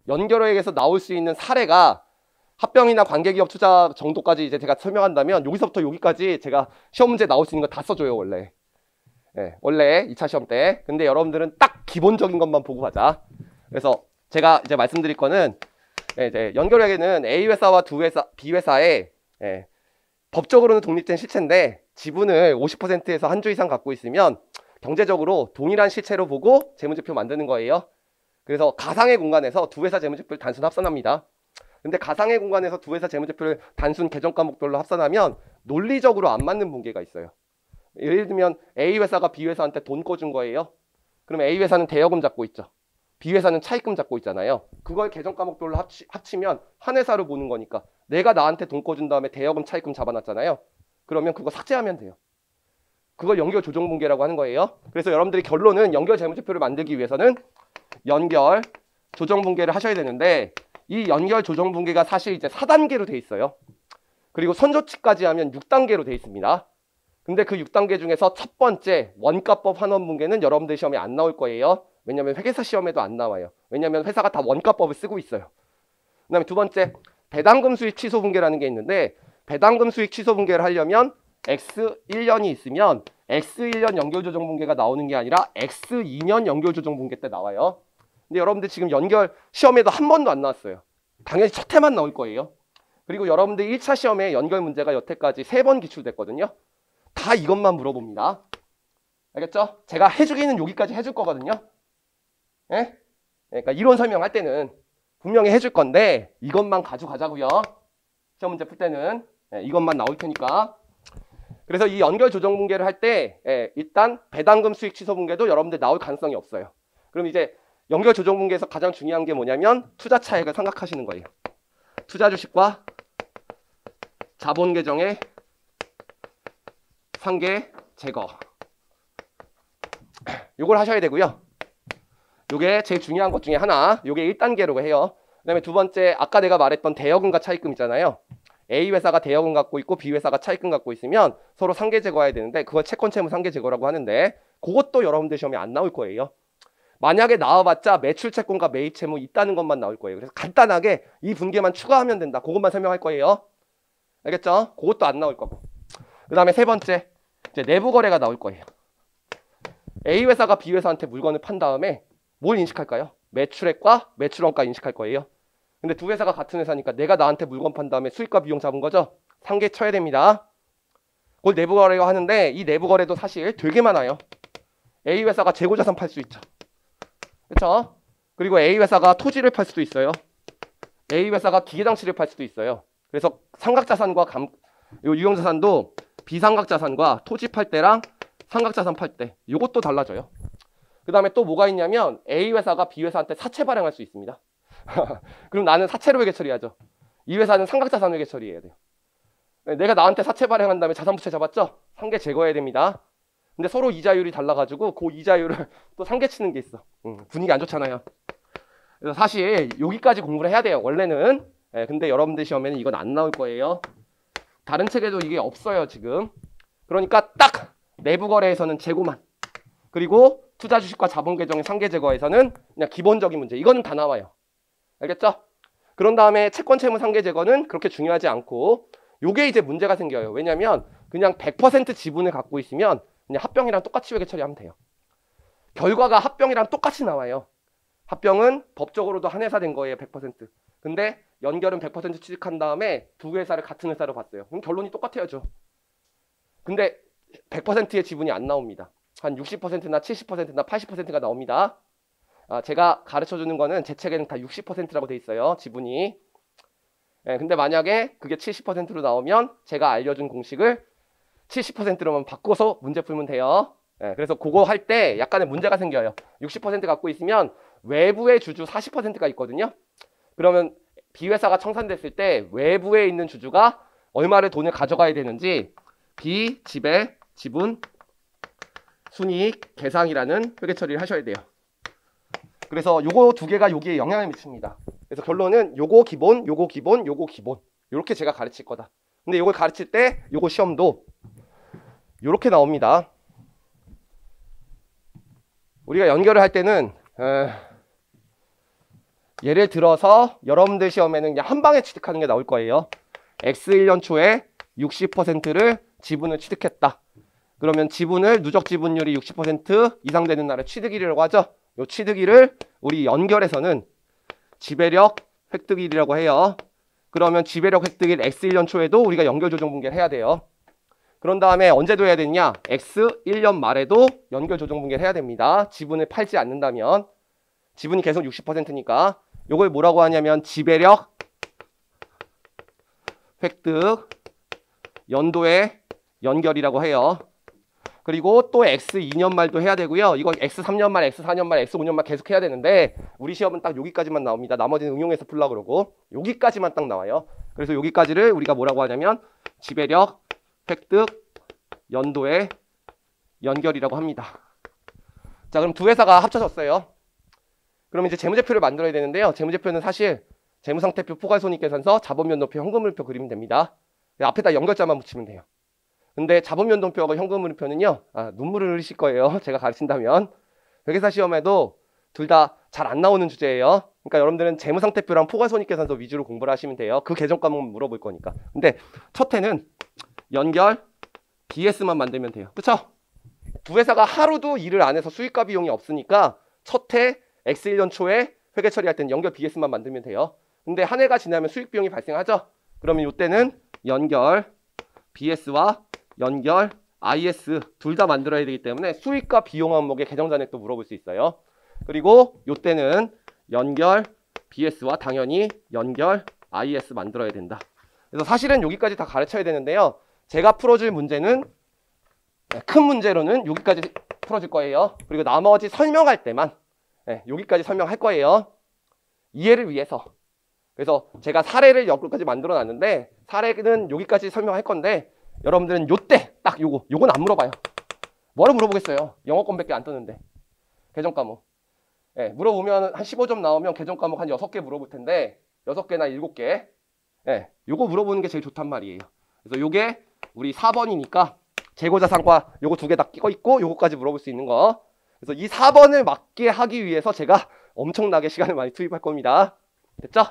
연결액에서 나올 수 있는 사례가 합병이나 관계기업 투자 정도까지 이제 제가 설명한다면 여기서부터 여기까지 제가 시험 문제 나올 수 있는 거 다 써줘요, 원래. 예, 원래 2차 시험 때. 근데 여러분들은 딱 기본적인 것만 보고 가자. 그래서 제가 이제 말씀드릴 거는 이제 연결액에는 A 회사와 B 회사에 법적으로는 독립된 실체인데 지분을 50%에서 한 주 이상 갖고 있으면 경제적으로 동일한 실체로 보고 재무제표 만드는 거예요. 그래서 가상의 공간에서 두 회사 재무제표를 단순 합산합니다. 근데 가상의 공간에서 두 회사 재무제표를 단순 계정 과목별로 합산하면 논리적으로 안 맞는 분계가 있어요. 예를 들면 A 회사가 B 회사한테 돈 꿔준 거예요. 그럼 A 회사는 대여금 잡고 있죠. B 회사는 차입금 잡고 있잖아요. 그걸 계정 과목별로 합치면 한 회사로 보는 거니까 내가 나한테 돈 꿔준 다음에 대여금 차입금 잡아놨잖아요. 그러면 그거 삭제하면 돼요. 그걸 연결 조정 분계라고 하는 거예요. 그래서 여러분들이 결론은 연결 재무제표를 만들기 위해서는 연결 조정 분계를 하셔야 되는데 이 연결 조정 분계가 사실 이제 4단계로 돼 있어요. 그리고 선조치까지 하면 6단계로 돼 있습니다. 근데 그 6단계 중에서 첫 번째 원가법 환원 분계는 여러분들 시험에 안 나올 거예요. 왜냐면 회계사 시험에도 안 나와요. 왜냐면 회사가 다 원가법을 쓰고 있어요. 그 다음에 두 번째 배당금 수익 취소 분계라는 게 있는데 배당금 수익 취소 분계를 하려면 X1년이 있으면 X1년 연결조정 분계가 나오는 게 아니라 X2년 연결조정 분계 때 나와요. 근데 여러분들 지금 연결 시험에도 한 번도 안 나왔어요. 당연히 첫 해만 나올 거예요. 그리고 여러분들 1차 시험에 연결 문제가 여태까지 3번 기출됐거든요. 다 이것만 물어봅니다. 알겠죠? 제가 해주기는 여기까지 해줄 거거든요. 예? 그러니까 이론 설명할 때는 분명히 해줄 건데 이것만 가져가자고요. 시험 문제 풀 때는 이것만 나올 테니까. 그래서 이 연결 조정 분계를 할 때 일단 배당금 수익 취소 분계도 여러분들 나올 가능성이 없어요. 그럼 이제 연결 조정 분계에서 가장 중요한 게 뭐냐면 투자 차익을 생각하시는 거예요. 투자 주식과 자본 계정의 상계 제거. 요걸 하셔야 되고요. 요게 제일 중요한 것 중에 하나. 요게 1단계로 해요. 그 다음에 두 번째 아까 내가 말했던 대여금과 차입금 있잖아요. A 회사가 대여금 갖고 있고 B 회사가 차입금 갖고 있으면 서로 상계 제거해야 되는데 그걸 채권 채무 상계 제거라고 하는데 그것도 여러분들 시험에 안 나올 거예요. 만약에 나와봤자 매출 채권과 매입 채무 있다는 것만 나올 거예요. 그래서 간단하게 이 분계만 추가하면 된다. 그것만 설명할 거예요. 알겠죠? 그것도 안 나올 거고. 그 다음에 세 번째 이제 내부 거래가 나올 거예요. A 회사가 B 회사한테 물건을 판 다음에 뭘 인식할까요? 매출액과 매출원가 인식할 거예요. 근데 두 회사가 같은 회사니까 내가 나한테 물건 판 다음에 수익과 비용 잡은 거죠? 상계 쳐야 됩니다. 그걸 내부 거래가 하는데 이 내부 거래도 사실 되게 많아요. A 회사가 재고자산 팔 수 있죠. 그렇죠? 그리고 A 회사가 토지를 팔 수도 있어요. A 회사가 기계장치를 팔 수도 있어요. 그래서 삼각자산과 유형자산도 비삼각자산과 토지 팔 때랑 삼각자산 팔 때 이것도 달라져요. 그 다음에 또 뭐가 있냐면 A 회사가 B 회사한테 사채 발행할 수 있습니다. 그럼 나는 사채로 회계 처리하죠. 이 회사는 삼각자산 회계 처리해야 돼요. 내가 나한테 사채 발행한 다음에 자산부채 잡았죠? 상계 제거해야 됩니다. 근데 서로 이자율이 달라가지고 그 이자율을 또 상계 치는 게 있어. 분위기 안 좋잖아요. 그래서 사실 여기까지 공부를 해야 돼요. 원래는. 근데 여러분들 시험에는 이건 안 나올 거예요. 다른 책에도 이게 없어요 지금. 그러니까 딱 내부 거래에서는 재고만. 그리고 투자 주식과 자본 계정의 상계 제거에서는 그냥 기본적인 문제. 이거는 다 나와요. 알겠죠? 그런 다음에 채권 채무 상계 제거는 그렇게 중요하지 않고 요게 이제 문제가 생겨요. 왜냐면 그냥 100% 지분을 갖고 있으면 그냥 합병이랑 똑같이 회계 처리하면 돼요. 결과가 합병이랑 똑같이 나와요. 합병은 법적으로도 한 회사 된 거예요. 100%. 근데 연결은 100% 취득한 다음에 두 회사를 같은 회사로 봤어요. 그럼 결론이 똑같아야죠. 근데 100%의 지분이 안 나옵니다. 한 60%나 70%나 80%가 나옵니다. 제가 가르쳐주는 거는 제 책에는 다 60%라고 돼 있어요. 지분이. 근데 만약에 그게 70%로 나오면 제가 알려준 공식을 70%로만 바꿔서 문제 풀면 돼요. 그래서 그거 할 때 약간의 문제가 생겨요. 60% 갖고 있으면 외부의 주주 40%가 있거든요. 그러면 B 회사가 청산됐을 때 외부에 있는 주주가 얼마를 돈을 가져가야 되는지 B 지배 지분 순이익 계상이라는 회계 처리를 하셔야 돼요. 그래서 요거 두 개가 여기에 영향을 미칩니다. 그래서 결론은 요거 기본, 요거 기본, 요거 기본. 요렇게 제가 가르칠 거다. 근데 요걸 가르칠 때 요거 시험도 요렇게 나옵니다. 우리가 연결을 할 때는 예를 들어서 여러분들 시험에는 그냥 한 방에 취득하는 게 나올 거예요. X 1년 초에 60%를 지분을 취득했다. 그러면 지분을 누적 지분율이 60% 이상 되는 날을 취득일이라고 하죠. 이 취득일을 우리 연결에서는 지배력 획득일이라고 해요. 그러면 지배력 획득일 X 1년 초에도 우리가 연결 조정 분계를 해야 돼요. 그런 다음에 언제도 해야 되냐? X 1년 말에도 연결 조정 분계를 해야 됩니다. 지분을 팔지 않는다면. 지분이 계속 60%니까 요걸 뭐라고 하냐면 지배력 획득 연도의 연결이라고 해요. 그리고 또 X 2년 말도 해야 되고요. 이거 X 3년 말, X 4년 말, X 5년 말 계속 해야 되는데 우리 시험은 딱 여기까지만 나옵니다. 나머지는 응용해서 풀려고 그러고 여기까지만 딱 나와요. 그래서 여기까지를 우리가 뭐라고 하냐면 지배력 획득 연도의 연결이라고 합니다. 자, 그럼 두 회사가 합쳐졌어요. 그럼 이제 재무제표를 만들어야 되는데요. 재무제표는 사실 재무상태표, 포괄손익계산서, 자본면도표, 현금흐름표 그리면 됩니다. 앞에다 연결자만 붙이면 돼요. 근데 자본면도표하고 현금흐름표는요, 눈물을 흘리실 거예요. 제가 가르친다면. 회계사 시험에도 둘 다 잘 안 나오는 주제예요. 그러니까 여러분들은 재무상태표랑 포괄손익계산서 위주로 공부를 하시면 돼요. 그 계정 과목만 물어볼 거니까. 근데 첫 해는 연결 BS만 만들면 돼요. 그쵸? 두 회사가 하루도 일을 안 해서 수익과 비용이 없으니까 첫 해 X 1년 초에 회계 처리할 때는 연결 BS만 만들면 돼요. 근데 한 해가 지나면 수익 비용이 발생하죠? 그러면 이때는 연결 BS와 연결 IS 둘 다 만들어야 되기 때문에 수익과 비용 항목의 계정 잔액도 물어볼 수 있어요. 그리고 이때는 연결 BS와 당연히 연결 IS 만들어야 된다. 그래서 사실은 여기까지 다 가르쳐야 되는데요. 제가 풀어줄 문제는 큰 문제로는 여기까지 풀어줄 거예요. 그리고 나머지 설명할 때만 여기까지 설명할 거예요. 이해를 위해서. 그래서 제가 사례를 여기까지 만들어 놨는데 사례는 여기까지 설명할 건데 여러분들은 요때 딱 요건 안 물어봐요. 뭐를 물어보겠어요. 영어권밖에 안 뜨는데. 계정 과목. 물어보면 한 15점 나오면 계정 과목 한 6개 물어볼 텐데 6개나 7개. 요거 물어보는 게 제일 좋단 말이에요. 그래서 요게 우리 4번이니까 재고자산과 요거 2개 다 끼고 있고 요거까지 물어볼 수 있는 거. 그래서 이 4번을 맞게 하기 위해서 제가 엄청나게 시간을 많이 투입할 겁니다. 됐죠?